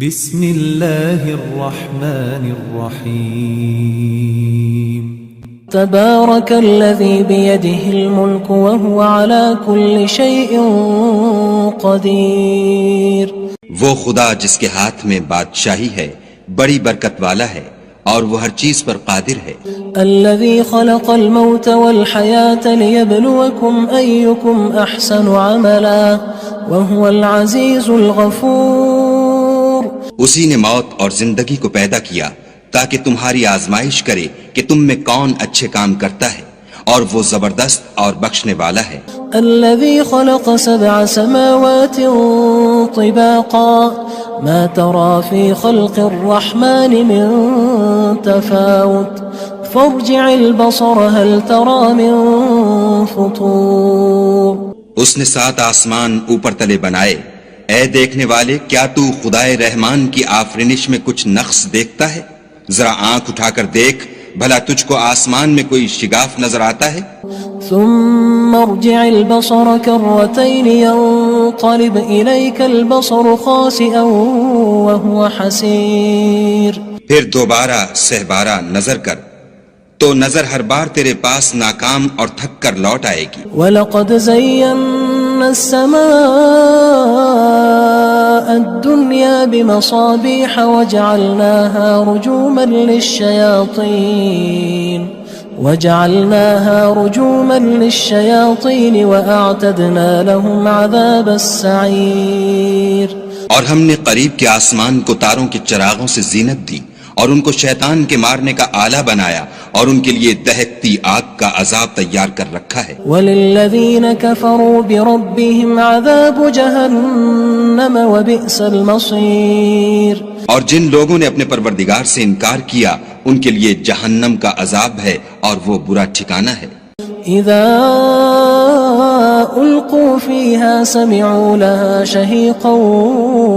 بسم اللہ الرحمن الرحیم تبارک الذی بیدہ الملک وہو علی کل شیء قدیر۔ وہ خدا جس کے ہاتھ میں بادشاہی ہے بڑی برکت والا ہے اور وہ ہر چیز پر قادر ہے۔ الذی خلق الموت والحیاة لیبلوکم ایکم احسن عملا وہو العزیز الغفور۔ اسی نے موت اور زندگی کو پیدا کیا تاکہ تمہاری آزمائش کرے کہ تم میں کون اچھے کام کرتا ہے، اور وہ زبردست اور بخشنے والا ہے۔ الذي خلق 7 سماوات طباقا ما ترى في خلق الرحمن من تفاوت فارجع البصر هل ترى من فطور۔ اس نے 7 آسمان اوپر تلے بنائے، اے دیکھنے والے کیا تو خدائے رحمان کی آفرینش میں کچھ نقص دیکھتا ہے؟ ذرا آنکھ اٹھا کر دیکھ، بھلا تجھ کو آسمان میں کوئی شگاف نظر آتا ہے؟ ثم ارجع البصر كرتين ينقلب إليك البصر خاسئا وهو حسير۔ پھر دوبارہ سہبارہ نظر کر تو نظر ہر بار تیرے پاس ناکام اور تھک کر لوٹ آئے گی۔ وَلَقَدْ زَيَّنَّا السَّمَاءَ الدُّنْيَا بِمَصَابِيحَ وَجَعَلْنَاهَا رُجُومًا لِلشَّيَاطِينِ وَأَعْتَدْنَا لَهُمْ عَذَابَ السَّعِيرِ۔ اور ہم نے قریب کے آسمان کو تاروں کے چراغوں سے زینت دی اور ان کو شیطان کے مارنے کا آلہ بنایا، اور ان کے لیے دہکتی آگ کا عذاب تیار کر رکھا ہے۔ وَلِلَّذِينَ كَفَرُوا بِرَبِّهِمْ عَذَابُ جَهَنَّمَ وَبِئْسَ الْمَصِيرُ۔ اور جن لوگوں نے اپنے پروردگار سے انکار کیا ان کے لیے جہنم کا عذاب ہے اور وہ برا ٹھکانہ ہے۔ اذا القوا فيها سمعوا لها شهيقا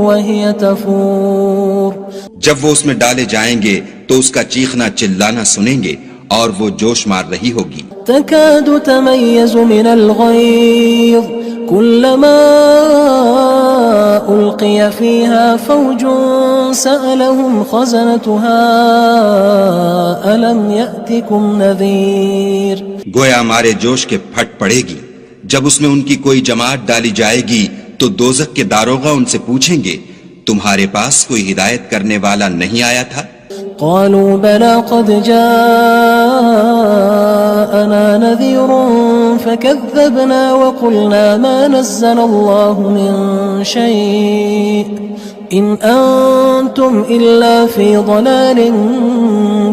وهي تفور۔ جب وہ اس میں ڈالے جائیں گے تو اس کا چیخنا چلانا سنیں گے اور وہ جوش مار رہی ہوگی۔ تكاد تميز من الغيظ كلما ألقي فيها فوج سألهم خزنتها ألم يأتكم نذير۔ گویا مارے جوش کے پھٹ پڑے گی جب اس میں ان کی کوئی جماعت ڈالی جائے گی تو دوزخ کے داروغہ ان سے پوچھیں گے تمہارے پاس کوئی ہدایت کرنے والا نہیں آیا تھا؟ قالوا بلى قد جاءنا نذير فكذبنا وقلنا ما نزل الله من شيء إن أنتم إلا في ضلال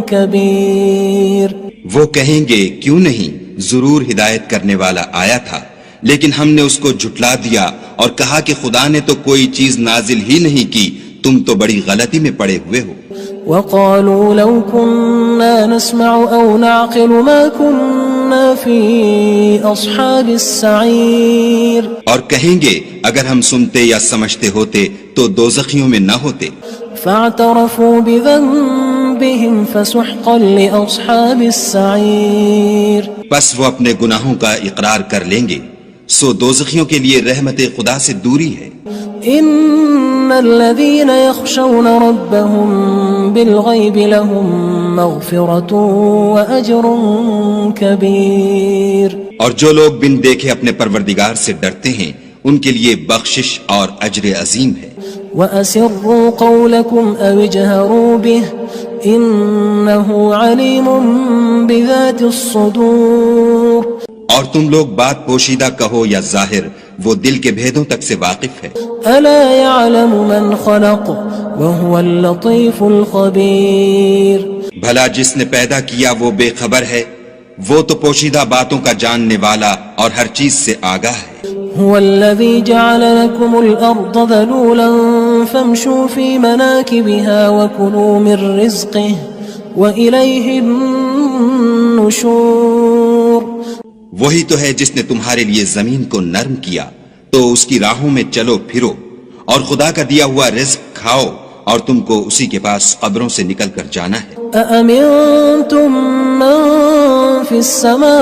كبير۔ وہ کہیں گے کیوں نہیں، ضرور ہدایت کرنے والا آیا تھا، لیکن ہم نے اس کو جھٹلا دیا اور کہا کہ خدا نے تو کوئی چیز نازل ہی نہیں کی، تم تو بڑی غلطی میں پڑے ہوئے ہو۔ وقالوا لو كنا نسمع أو نعقل ما كنا في أصحاب السعير۔ اور کہیں گے اگر ہم سنتے یا سمجھتے ہوتے تو دوزخیوں میں نہ ہوتے۔ فاعترفوا بذنبهم فسحقا لأصحاب السعير۔ بس وہ اپنے گناہوں کا اقرار کر لیں گے، سو دوزخیوں کے لیے رحمت خدا سے دوری ہے۔ ان الذين يخشون ربهم بالغيب لهم مغفرة واجر كبير۔ اور جو لوگ بن دیکھے اپنے پروردگار سے ڈرتے ہیں ان کے لیے بخشش اور اجر عظیم ہے۔ واسروا قولكم او اجهروا به انه عليم بذات الصدور۔ اور تم لوگ بات پوشیدہ کہو یا ظاہر، وہ دل کے بھیدوں تک سے واقف ہے۔ الا يعلم من خلق وهو اللطيف الخبير۔ بھلا جس نے پیدا کیا وہ بے خبر ہے، وہ تو پوشیدہ باتوں کا جاننے والا اور ہر چیز سے آگاہ ہے۔ هو الذي جعل لكم الأرض ذلولا فامشوا في مناكبها وكلوا من رزقه وإليه النشور۔ وہی تو ہے جس نے تمہارے لیے زمین کو نرم کیا تو اس کی راہوں میں چلو پھرو، اور خدا کا دیا ہوا رزق کھاؤ، اور تم کو اسی کے پاس قبروں سے نکل کر جانا ہے۔ أأمنتم من في السماء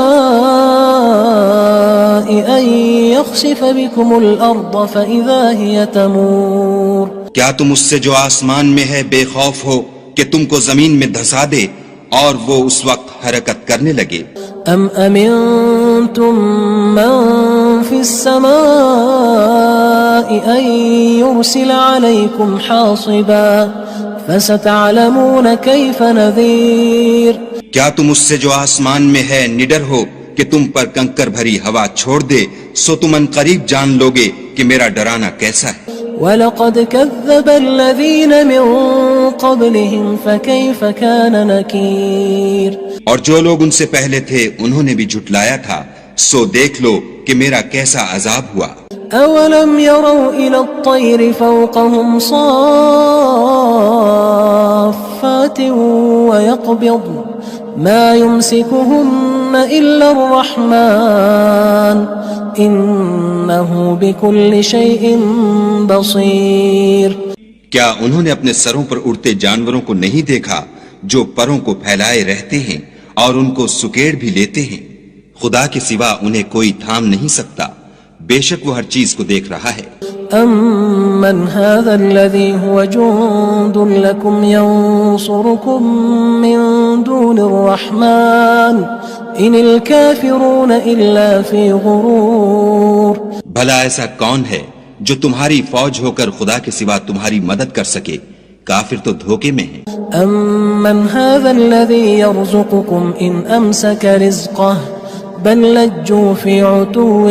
أن يخسف بكم الأرض فإذا هي تمور۔ کیا تم اس سے جو آسمان میں ہے بے خوف ہو کہ تم کو زمین میں دھسا دے اور وہ اس وقت حرکت کرنے لگے؟ ام امنتم من في السماء ان يرسل عليكم حاصبا فستعلمون كيف نذير. کیا تم اس سے جو آسمان میں ہے نڈر ہو کہ تم پر کنکر بھری ہوا چھوڑ دے، سو تم ان قریب جان لوگے کہ میرا ڈرانا کیسا ہے. وَلَقَدْ كَذَّبَ الَّذِينَ مِن قَبْلِهِمْ فَكَيْفَ كَانَ نَكِيرٌ. اور جو لوگ ان سے پہلے تھے انہوں نے بھی جھٹلایا تھا، سو دیکھ لو کہ میرا کیسا عذاب ہوا. أَوَلَمْ يَرَوْا إِلَى الطَّيْرِ فَوْقَهُمْ صَافَّاتٍ وَيَقْبِضْنَ مَا يُمْسِكُهُنَّ إِلَّا الرَّحْمَنُ إِنَّهُ بِكُلِّ شَيْءٍ بَصِيرٌ. کیا انہوں نے اپنے سروں پر اڑتے جانوروں کو نہیں دیکھا جو پروں کو پھیلائے رہتے ہیں اور ان کو سکیڑ بھی لیتے ہیں؟ خدا کے سوا انہیں کوئی تھام نہیں سکتا، بے شک وہ ہر چیز کو دیکھ رہا ہے. أَمَّنْ هَذَا الَّذِي هُوَ جُندٌ لَكُمْ يَنصُرُكُم مِّن دُونِ الرَّحْمَنِ إِنِ الْكَافِرُونَ إِلَّا فِي غُرُورٍ. بھلا ایسا کون ہے جو تمہاری فوج ہو کر خدا کے سوا تمہاری مدد کر سکے؟ کافر تو دھوکے میں ہیں. أَمَّنْ هَذَا الَّذِي يَرْزُقُكُمْ إِنْ أَمْسَكَ رِزْقَهُ بَلْ لَجُّوا فِي عُتُوٍّ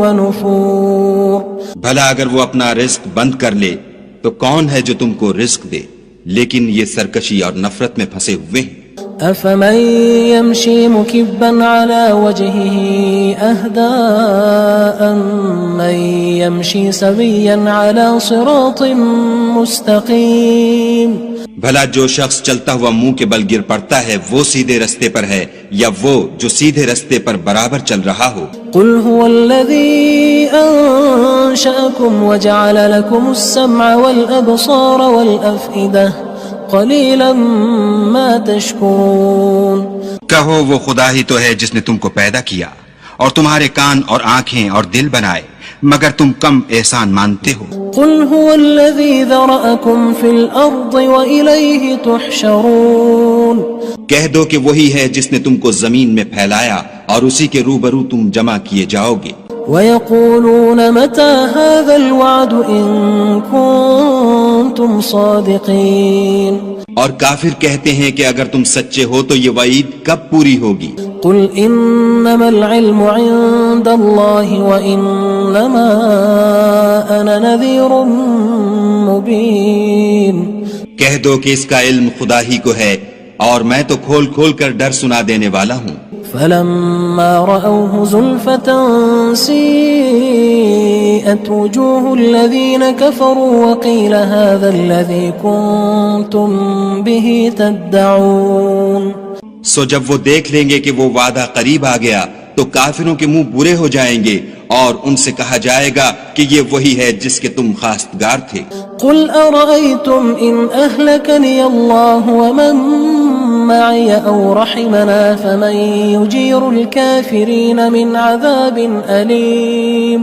وَنُفُورٍ. بھلا اگر وہ اپنا رزق بند کر لے تو کون ہے جو تم کو رزق دے؟ لیکن یہ سرکشی اور نفرت میں پھنسے ہوئے ہیں. أَفَمَن يَمْشِي مُكِبًّا عَلَى وَجْهِهِ أَهْدَىٰ أَمَّن يَمْشِي سَوِيًّا عَلَى صِرَاطٍ مُّسْتَقِيمٍ. بھلا جو شخص چلتا ہوا منہ کے بل گر پڑتا ہے وہ سیدھے رستے پر ہے یا وہ جو سیدھے رستے پر برابر چل رہا ہو؟ قُلْ هُوَ الَّذِي أَنشَأَكُمْ وَجَعَلَ لَكُمُ السَّمْعَ وَالْأَبْصَارَ وَالْأَفْئِدَةَ قَلِيلًا مَا تَشْكُرُونَ. کہو وہ خدا ہی تو ہے جس نے تم کو پیدا کیا اور تمہارے کان اور آنکھیں اور دل بنائے، مگر تم کم احسان مانتے ہو. قُلْ هُوَ الَّذِي ذَرَأَكُمْ فِي الْأَرْضِ وَإِلَيْهِ تُحْشَرُونَ. کہہ دو کہ وہی ہے جس نے تم کو زمین میں پھیلایا اور اسی کے روبرو تم جمع کیے جاؤ گے. وَيَقُولُونَ مَتَى هَذَا الْوَعْدُ إِن كُنتُمْ صَادِقِينَ. اور کافر کہتے ہیں کہ اگر تم سچے ہو تو یہ وعید کب پوری ہوگی؟ قُلْ إِنَّمَا الْعِلْمُ عِندَ اللَّهِ وَإِنَّمَا أَنَا نَذِيرٌ مُّبِينٌ. کہہ دو کہ اس کا علم خدا ہی کو ہے اور میں تو کھول کھول کر ڈر سنا دینے والا ہوں. فَلَمَّا رَأَوْهُ زُلْفَةً سِيئَتْ وُجُوهُ الَّذِينَ كَفَرُوا وَقِيلَ هَذَا الَّذِي كُنتُم بِهِ تَدَّعُونَ. سو جب وہ دیکھ لیں گے کہ وہ وعدہ قریب آ گیا تو کافروں کے منہ برے ہو جائیں گے اور ان سے کہا جائے گا کہ یہ وہی ہے جس کے تم خواستگار تھے. قُلْ أَرَأَيْتُمْ إِنْ أَهْلَكَنِيَ اللَّهُ وَمَن مَّعِيَ أَوْ رَحِمَنَا فَمَن يُجِيرُ الْكَافِرِينَ مِنْ عَذَابٍ أَلِيمٍ.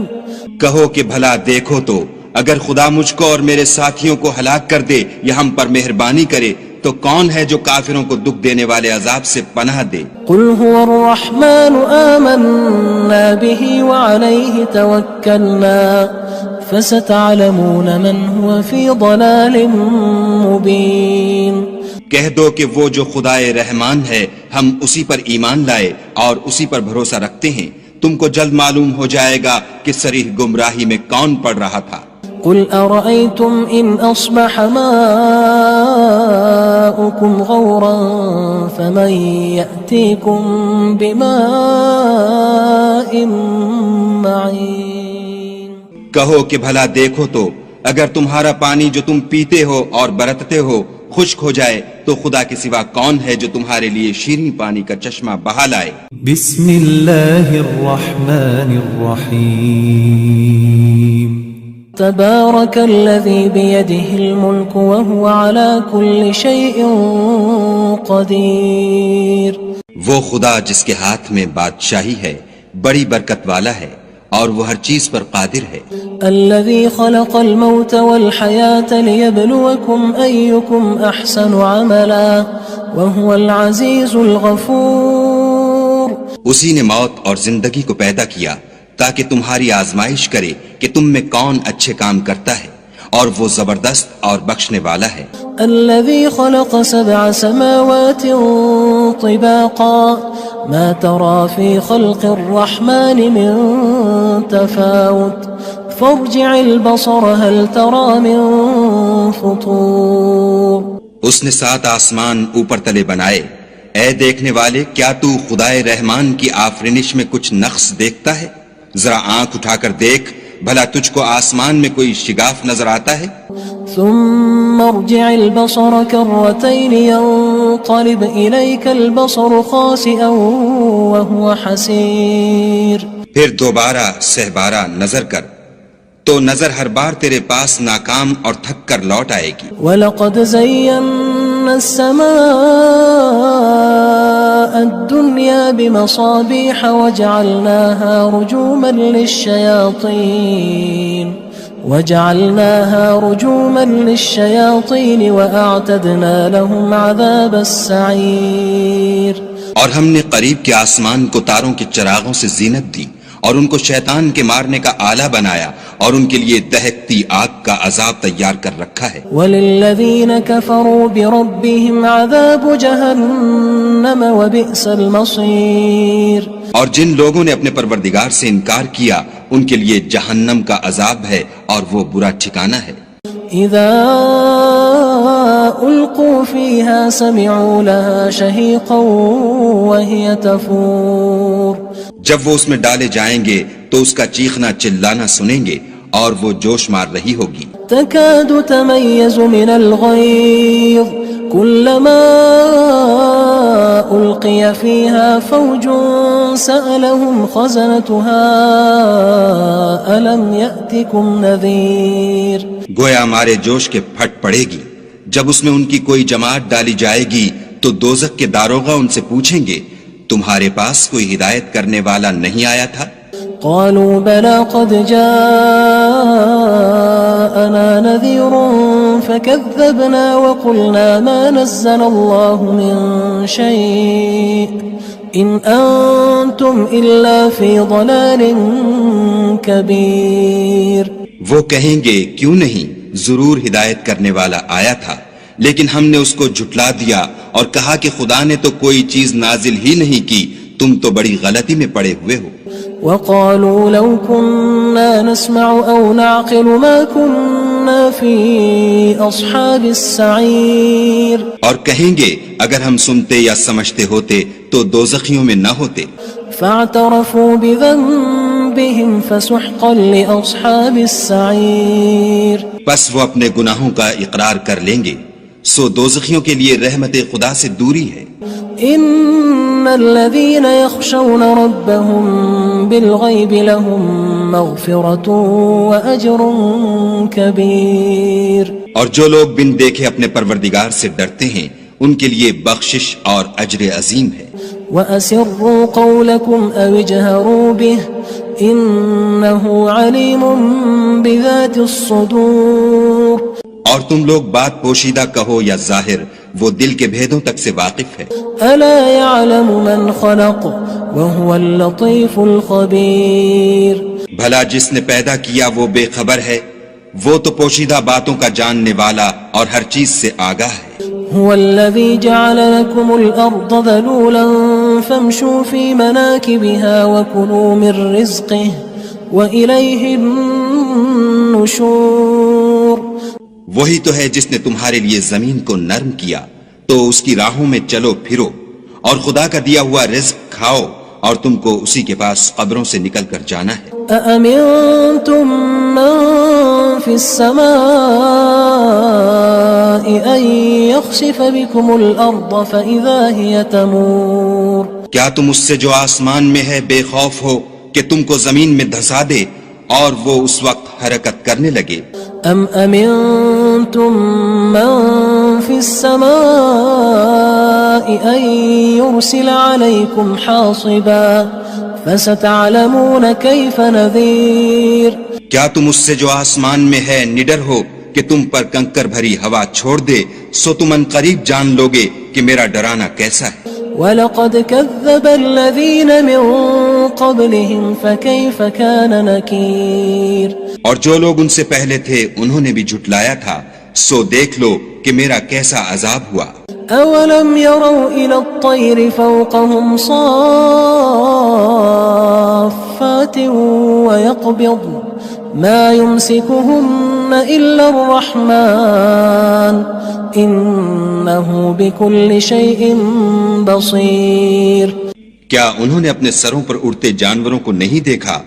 کہو کہ بھلا دیکھو تو اگر خدا مجھ کو اور میرے ساتھیوں کو ہلاک کر دے یا ہم پر مہربانی کرے تو کون ہے جو کافروں کو دکھ دینے والے عذاب سے پناہ دے؟ قُلْ هُوَ الرَّحْمَنُ آمَنَّا بِهِ وَعَلَيْهِ تَوَكَّلْنَا فَسَتَعْلَمُونَ مَنْ هُوَ فِي ضَلَالٍ مُّبِينٍ. کہہ دو کہ وہ جو خدائے رحمان ہے ہم اسی پر ایمان لائے اور اسی پر بھروسہ رکھتے ہیں، تم کو جلد معلوم ہو جائے گا کہ صریح گمراہی میں کون پڑ رہا تھا. قُلْ أَرَأَيْتُمْ إِنْ أَصْبَحَ مَاؤُكُمْ غَوْرًا فَمَن يَأْتِيكُم بِمَاءٍ مَّعِينٍ. کہو کہ بھلا دیکھو تو اگر تمہارا پانی جو تم پیتے ہو اور برتتے ہو خشک ہو جائے تو خدا کے سوا کون ہے جو تمہارے لیے شیریں پانی کا چشمہ بہا لائے. بسم اللہ الرحمن الرحیم. تبارك الذي بيده الملك وهو على كل شيء قدير. وہ خدا جس کے ہاتھ میں بادشاہی ہے بڑی برکت والا ہے اور وہ ہر چیز پر قادر ہے. الذي خلق الموت والحياة ليبلوكم أيكم أحسن عملا وهو العزيز الغفور. اسی نے موت اور زندگی کو پیدا کیا تاکہ تمہاری آزمائش کرے کہ تم میں کون اچھے کام کرتا ہے، اور وہ زبردست اور بخشنے والا ہے. الذي خلق 7 سماوات طباقا ما ترى في خلق الرحمن من تفاوت فارجع البصر هل ترى من فطور. اس نے 7 آسمان اوپر تلے بنائے. اے دیکھنے والے، کیا تو خدائے رحمان کی آفرینش میں کچھ نقص دیکھتا ہے؟ ذرا آنکھ اٹھا کر دیکھ، بھلا تجھ کو آسمان میں کوئی شگاف نظر آتا ہے؟ ثم ارجع البصر كرتين ينقلب إليك البصر خاسئا وهو حسير. پھر دوبارہ سہبارہ نظر کر تو نظر ہر بار تیرے پاس ناکام اور تھک کر لوٹ آئے گی. وَلَقَدْ زَيَّنَّا السَّمَاءَ الدُّنْيَا بِمَصَابِيحَ وَجَعَلْنَاهَا رُجُومًا لِلشَّيَاطِينِ وَأَعْتَدْنَا لَهُمْ عَذَابَ السَّعِيرِ. اور ہم نے قریب کے آسمان کو تاروں کے چراغوں سے زینت دی اور ان کو شیطان کے مارنے کا آلہ بنایا، اور ان کے لیے دہکتی آگ کا عذاب تیار کر رکھا ہے. وَلِلَّذِينَ كَفَرُوا بِرَبِّهِمْ عَذَابُ جَهَنَّمَ وَبِئْسَ الْمَصِيرُ. اور جن لوگوں نے اپنے پروردگار سے انکار کیا ان کے لیے جہنم کا عذاب ہے اور وہ برا ٹھکانہ ہے. اذا القوا فيها سمعوا لها شهيقا وهي تفور. جب وہ اس میں ڈالے جائیں گے تو اس کا چیخنا چلانا سنیں گے اور وہ جوش مار رہی ہوگی. تكاد تميز من الغيظ كلما ألقي فيها فوج سألهم خزنتها ألم يأتكم نذير. گویا ہمارے جوش کے پھٹ پڑے گی. جب اس میں ان کی کوئی جماعت ڈالی جائے گی تو دوزخ کے داروغہ ان سے پوچھیں گے تمہارے پاس کوئی ہدایت کرنے والا نہیں آیا تھا؟ قالوا بلى قد جاءنا نذير فكذبنا وقلنا ما نزل الله من شيء إن أنتم إلا في ضلال كبير. وہ کہیں گے کیوں نہیں، ضرور ہدایت کرنے والا آیا تھا، لیکن ہم نے اس کو جھٹلا دیا اور کہا کہ خدا نے تو کوئی چیز نازل ہی نہیں کی، تم تو بڑی غلطی میں پڑے ہوئے ہو. وقالوا لو كنا نسمع أو نعقل ما كنا في أصحاب السعير. اور کہیں گے اگر ہم سنتے یا سمجھتے ہوتے تو دوزخیوں میں نہ ہوتے. فاعترفوا بذنبهم فسحقا لأصحاب السعير. بس وہ اپنے گناہوں کا اقرار کر لیں گے، سو دوزخیوں کے لیے رحمت خدا سے دوری ہے. ان الذين يخشون ربهم بالغيب لهم مغفرة واجر كبير. اور جو لوگ بن دیکھے اپنے پروردگار سے ڈرتے ہیں ان کے لیے بخشش اور اجر عظیم ہے. وَأَسِرُّوا قَوْلَكُمْ أَوِ اجْهَرُوا بِهِ إِنَّهُ عَلِيمٌ بِذَاتِ الصُّدُورِ. اور تم لوگ بات پوشیدہ کہو یا ظاہر، وہ دل کے بھیدوں تک سے واقف ہے. أَلَا يَعْلَمُ مَنْ خَلَقَ وَهُوَ اللَّطِيفُ الْخَبِيرُ. بھلا جس نے پیدا کیا وہ بے خبر ہے، وہ تو پوشیدہ باتوں کا جاننے والا اور ہر چیز سے آگاہ ہے. هو الذي جعل لكم الأرض ذلولا فامشوا في مناكبها وكلوا من رزقه وإليه النشور. وہی تو ہے جس نے تمہارے لیے زمین کو نرم کیا تو اس کی راہوں میں چلو پھرو اور خدا کا دیا ہوا رزق کھاؤ اور تم کو اسی کے پاس قبروں سے نکل کر جانا ہے. أأمنتم من في السماء أن يخسف بكم الأرض فإذا هي تمور. کیا تم اس سے جو آسمان میں ہے بے خوف ہو کہ تم کو زمین میں دھسا دے اور وہ اس وقت حرکت کرنے لگے؟ ام امنتم من في السماء ان يرسل عليكم حاصبا فستعلمون كيف نذير کیا تم اس سے جو آسمان میں ہے نڈر ہو کہ تم پر کنکر بھری ہوا چھوڑ دے؟ سو تم ان قریب جان لوگے کہ میرا ڈرانا کیسا ہے۔ وَلَقَدْ كَذَّبَ الَّذِينَ مِن قَبْلِهِمْ فَكَيْفَ كَانَ نَكِيرٌ اور جو لوگ ان سے پہلے تھے انہوں نے بھی جھٹلایا تھا، سو دیکھ لو کہ میرا کیسا عذاب ہوا۔ أَوَلَمْ يَرَوْا إِلَى الطَّيْرِ فَوْقَهُمْ صَافَّاتٍ وَيَقْبِضْنَ مَا يُمْسِكُهُنَّ إِلَّا الرَّحْمَنُ إِنَّهُ بِكُلِّ شَيْءٍ بَصِيرٌ کیا انہوں نے اپنے سروں پر اڑتے جانوروں کو نہیں دیکھا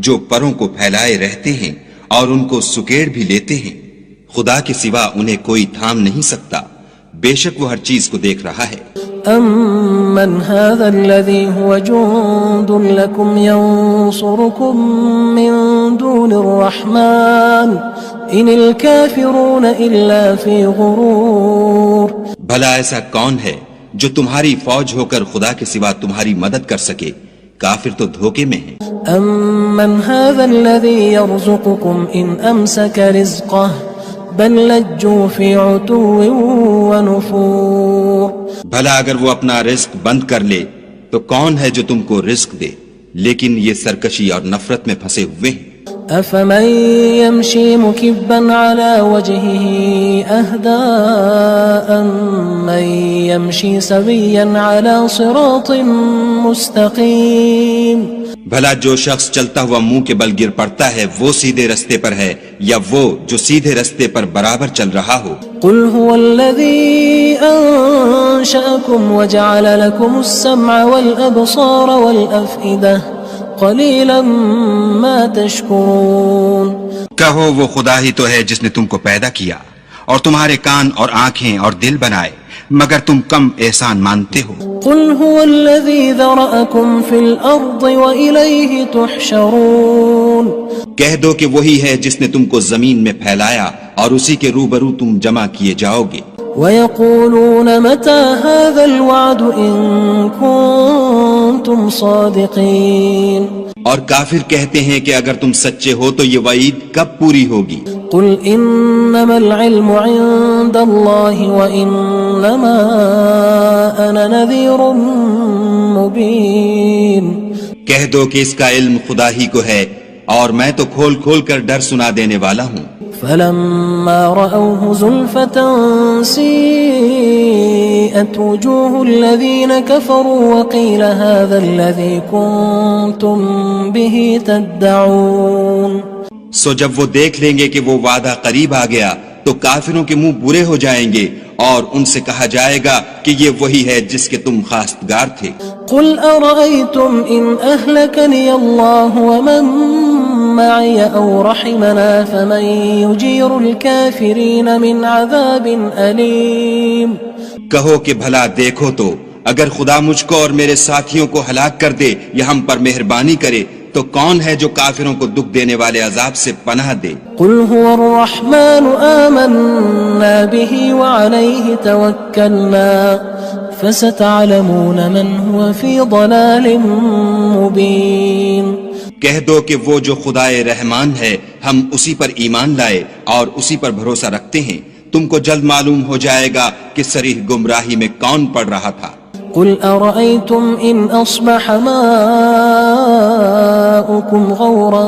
جو پروں کو پھیلائے رہتے ہیں اور ان کو سکیڑ بھی لیتے ہیں؟ خدا کے سوا انہیں کوئی تھام نہیں سکتا، بے شک وہ ہر چیز کو دیکھ رہا ہے۔ أَمَّنْ هَذَا الَّذِي هُوَ جُندٌ لَكُمْ يَنصُرُكُم مِّن دُونِ الرَّحْمَنِ إِنِ الْكَافِرُونَ إِلَّا فِي غُرُورٍ بھلا ایسا کون ہے جو تمہاری فوج ہو کر خدا کے سوا تمہاری مدد کر سکے؟ کافر تو دھوکے میں ہیں۔ أَمَّنْ هَذَا الَّذِي يَرْزُقُكُمْ إِنْ أَمْسَكَ رِزْقَهُ بَلْ لَجُّوا فِي عُتُوٍّ وَنُفُورٍ بھلا اگر وہ اپنا رزق بند کر لے تو کون ہے جو تم کو رزق دے؟ لیکن یہ سرکشی اور نفرت میں پھنسے ہوئے ہیں۔ أَفَمَن يَمْشِي مُكِبًّا عَلَى وَجْهِهِ أَهْدَىٰ أَمَّن يَمْشِي سَوِيًّا عَلَى صِرَاطٍ مُّسْتَقِيمٍ بھلا جو شخص چلتا ہوا منہ کے بل گر پڑتا ہے وہ سیدھے رستے پر ہے یا وہ جو سیدھے رستے پر برابر چل رہا ہو؟ قُلْ هُوَ الَّذِي أَنشَأَكُمْ وَجَعَلَ لَكُمُ السَّمْعَ وَالْأَبْصَارَ وَالْأَفْئِدَةَ قَلِيلًا مَا تَشْكُرُونَ کہو وہ خدا ہی تو ہے جس نے تم کو پیدا کیا اور تمہارے کان اور آنکھیں اور دل بنائے، مگر تم کم احسان مانتے ہو۔ قُلْ هُوَ الَّذِي ذَرَأَكُمْ فِي الْأَرْضِ وَإِلَيْهِ تُحْشَرُونَ کہہ دو کہ وہی ہے جس نے تم کو زمین میں پھیلایا اور اسی کے روبرو تم جمع کیے جاؤ گے۔ وَيَقُولُونَ مَتَى هَذَا الْوَعْدُ إِن كُنتُمْ صَادِقِينَ اور کافر کہتے ہیں کہ اگر تم سچے ہو تو یہ وعید کب پوری ہوگی؟ قُلْ إِنَّمَا الْعِلْمُ عِندَ اللَّهِ وَإِنَّمَا أَنَا نَذِيرٌ مُّبِينٌ کہہ دو کہ اس کا علم خدا ہی کو ہے اور میں تو کھول کھول کر ڈر سنا دینے والا ہوں۔ فَلَمَّا رَأَوْهُ زُلْفَةً سِيئَتْ وُجُوهُ الَّذِينَ كَفَرُوا وَقِيلَ هَذَا الَّذِي كُنتُم بِهِ تَدَّعُونَ سو جب وہ دیکھ لیں گے کہ وہ وعدہ قریب آ گیا تو کافروں کے منہ برے ہو جائیں گے اور ان سے کہا جائے گا کہ یہ وہی ہے جس کے تم خواستگار تھے۔ قُلْ أَرَأَيْتُمْ إِنْ أَهْلَكَنِيَ اللَّهُ وَمَن مَّعِيَ أَوْ رَحِمَنَا فَمَن يُجِيرُ الْكَافِرِينَ مِنْ عَذَابٍ أَلِيمٍ کہو کہ بھلا دیکھو تو اگر خدا مجھ کو اور میرے ساتھیوں کو ہلاک کر دے یا ہم پر مہربانی کرے تو کون ہے جو کافروں کو دکھ دینے والے عذاب سے پناہ دے؟ قُلْ هُوَ الرَّحْمَنُ آمَنَّا بِهِ وَعَلَيْهِ تَوَكَّلْنَا فَسَتَعْلَمُونَ مَنْ هُوَ فِي ضَلَالٍ مُّبِينٍ کہہ دو کہ وہ جو خدائے رحمان ہے ہم اسی پر ایمان لائے اور اسی پر بھروسہ رکھتے ہیں، تم کو جلد معلوم ہو جائے گا کہ صریح گمراہی میں کون پڑ رہا تھا۔ قُلْ أَرَأَيْتُمْ إِنْ أَصْبَحَ مَاؤُكُمْ غَوْرًا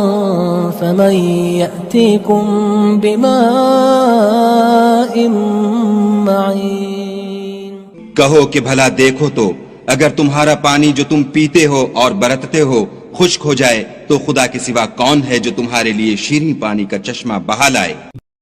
فَمَن يَأْتِيكُم بِمَاءٍ مَّعِينٍ کہو کہ بھلا دیکھو تو اگر تمہارا پانی جو تم پیتے ہو اور برتتے ہو خشک ہو جائے تو خدا کے سوا کون ہے جو تمہارے لیے شیریں پانی کا چشمہ بہا لائے؟